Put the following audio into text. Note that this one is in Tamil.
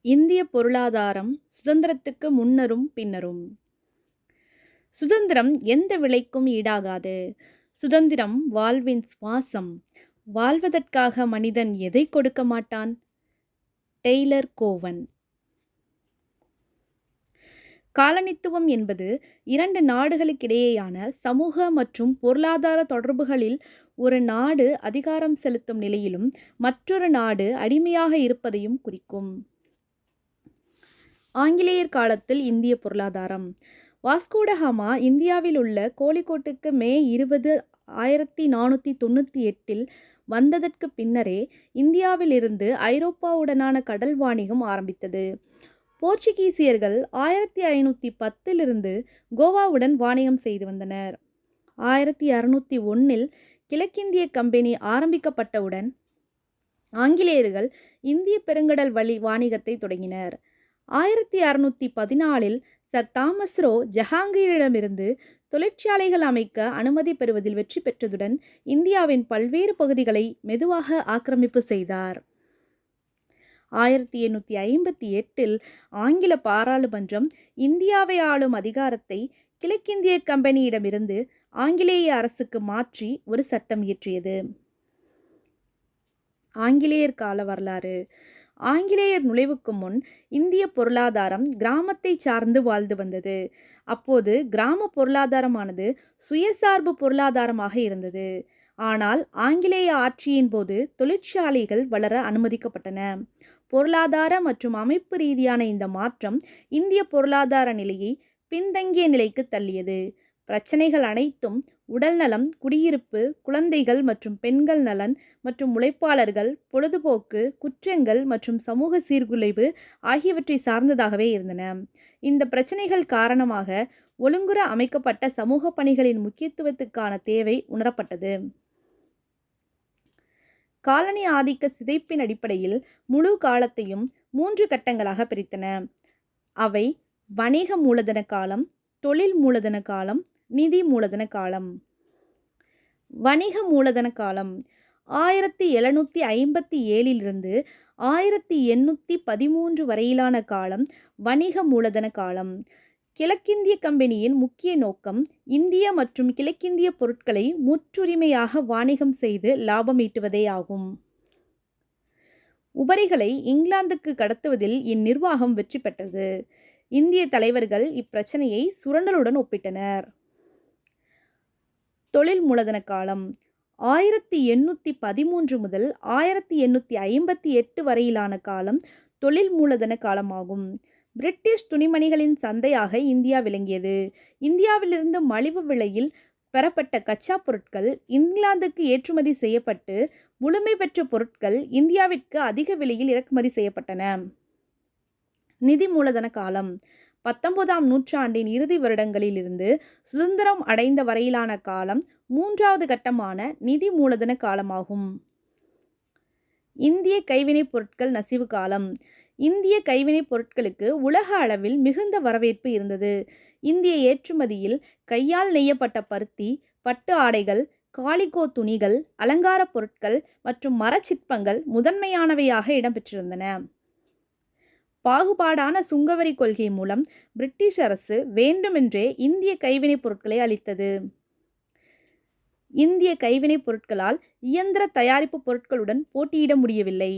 இந்திய பொருளாதாரம் சுதந்திரத்துக்கு முன்னரும் பின்னரும். சுதந்திரம் எந்த விலைக்கும் ஈடாகாது. சுதந்திரம் வாழ்வின் சுவாசம். வாழ்வதற்காக மனிதன் எதை கொடுக்க மாட்டான்? டெய்லர் கோவன். காலனித்துவம் என்பது இரண்டு நாடுகளுக்கிடையேயான சமூக மற்றும் பொருளாதார தொடர்புகளில் ஒரு நாடு அதிகாரம் செலுத்தும் நிலையிலும் மற்றொரு நாடு அடிமையாக இருப்பதையும் குறிக்கும். ஆங்கிலேயர் காலத்தில் இந்திய பொருளாதாரம். வாஸ்கோடகாமா இந்தியாவில் உள்ள கோழிக்கோட்டுக்கு மே 20, 1498 வந்ததற்கு பின்னரே இந்தியாவில் இருந்து ஐரோப்பாவுடனான கடல் வாணிகம் ஆரம்பித்தது. போர்ச்சுகீசியர்கள் 1510 கோவாவுடன் வாணிகம் செய்து வந்தனர். 1601 கிழக்கிந்திய கம்பெனி ஆரம்பிக்கப்பட்டவுடன் ஆங்கிலேயர்கள் இந்திய பெருங்கடல் வழி வாணிகத்தை தொடங்கினர். 1614 சர் தாமஸ் ரோ ஜஹாங்கீரிடமிருந்து தொழிற்சாலைகள் அமைக்க அனுமதி பெறுவதில் வெற்றி பெற்றதுடன் இந்தியாவின் பல்வேறு பகுதிகளை மெதுவாக ஆக்கிரமிப்பு செய்தார். 1858 ஆங்கில பாராளுமன்றம் இந்தியாவை ஆளும் அதிகாரத்தை கிழக்கிந்திய கம்பெனியிடமிருந்து ஆங்கிலேய அரசுக்கு மாற்றி ஒரு சட்டம் இயற்றியது. ஆங்கிலேயர் கால வரலாறு. ஆங்கிலேயர் நுழைவுக்கு முன் இந்திய பொருளாதாரம் கிராமத்தை சார்ந்து வாழ்ந்து வந்தது. அப்போது கிராம பொருளாதாரமானது சுயசார்பு பொருளாதாரமாக இருந்தது. ஆனால் ஆங்கிலேய ஆட்சியின் போது தொழிற்சாலைகள் வளர அனுமதிக்கப்பட்டன. பொருளாதார மற்றும் அமைப்பு ரீதியான இந்த மாற்றம் இந்திய பொருளாதார நிலையை பின்தங்கிய நிலைக்கு தள்ளியது. பிரச்சனைகள் அனைத்தும் உடல்நலம், குடியிருப்பு, குழந்தைகள் மற்றும் பெண்கள் நலன் மற்றும் உழைப்பாளர்கள், பொழுதுபோக்கு, குற்றங்கள் மற்றும் சமூக சீர்குலைவு ஆகியவற்றை சார்ந்ததாகவே இருந்தன. இந்த பிரச்சனைகள் காரணமாக ஒழுங்குற அமைக்கப்பட்ட சமூக பணிகளின் முக்கியத்துவத்துக்கான தேவை உணரப்பட்டது. காலனி ஆதிக்க சிதைப்பின் அடிப்படையில் முழு காலத்தையும் 3 கட்டங்களாக பிரித்தன. அவை வணிக மூலதன காலம், தொழில் மூலதன காலம், நிதி மூலதன காலம். வணிக மூலதன காலம் 1757 1813 வரையிலான காலம் வணிக மூலதன காலம். கிழக்கிந்திய கம்பெனியின் முக்கிய நோக்கம் இந்திய மற்றும் கிழக்கிந்திய பொருட்களை முற்றுரிமையாக வாணிகம் செய்து லாபம் ஈட்டுவதே ஆகும். உபரிகளை இங்கிலாந்துக்கு கடத்துவதில் இந்நிர்வாகம் வெற்றி பெற்றது. இந்திய தலைவர்கள் இப்பிரச்சனையை சுரண்டலுடன் ஒப்பிட்டனர். தொழில் மூலதன காலம் 1813 முதல் 1858 வரையிலான காலம் தொழில் மூலதன காலமாகும். பிரிட்டிஷ் துணிமணிகளின் சந்தையாக இந்தியா விளங்கியது. இந்தியாவிலிருந்து மலிவு விலையில் பெறப்பட்ட கச்சா பொருட்கள் இங்கிலாந்துக்கு ஏற்றுமதி செய்யப்பட்டு முழுமை பெற்ற பொருட்கள் இந்தியாவிற்கு அதிக விலையில் இறக்குமதி செய்யப்பட்டன. நிதி மூலதன காலம் 19ஆம் நூற்றாண்டின் இறுதி வருடங்களில் இருந்து சுதந்திரம் அடைந்த வரையிலான காலம் 3வது கட்டமான நிதி மூலதன காலமாகும். இந்திய கைவினைப் பொருட்கள் நசிவு காலம். இந்திய கைவினைப் பொருட்களுக்கு உலக அளவில் மிகுந்த வரவேற்பு இருந்தது. இந்திய ஏற்றுமதியில் கையால் நெய்யப்பட்ட பருத்தி, பட்டு ஆடைகள், காலிகோ துணிகள், அலங்கார பொருட்கள் மற்றும் மரச்சிற்பங்கள் முதன்மையானவையாக இடம்பெற்றிருந்தன. பாகுபாடான சுங்கவரி கொள்கை மூலம் பிரிட்டிஷ் அரசு வேண்டுமென்றே இந்திய கைவினைப் பொருட்களை அளித்தது. இந்திய கைவினைப் பொருட்களால் இயந்திர தயாரிப்பு பொருட்களுடன் போட்டியிட முடியவில்லை.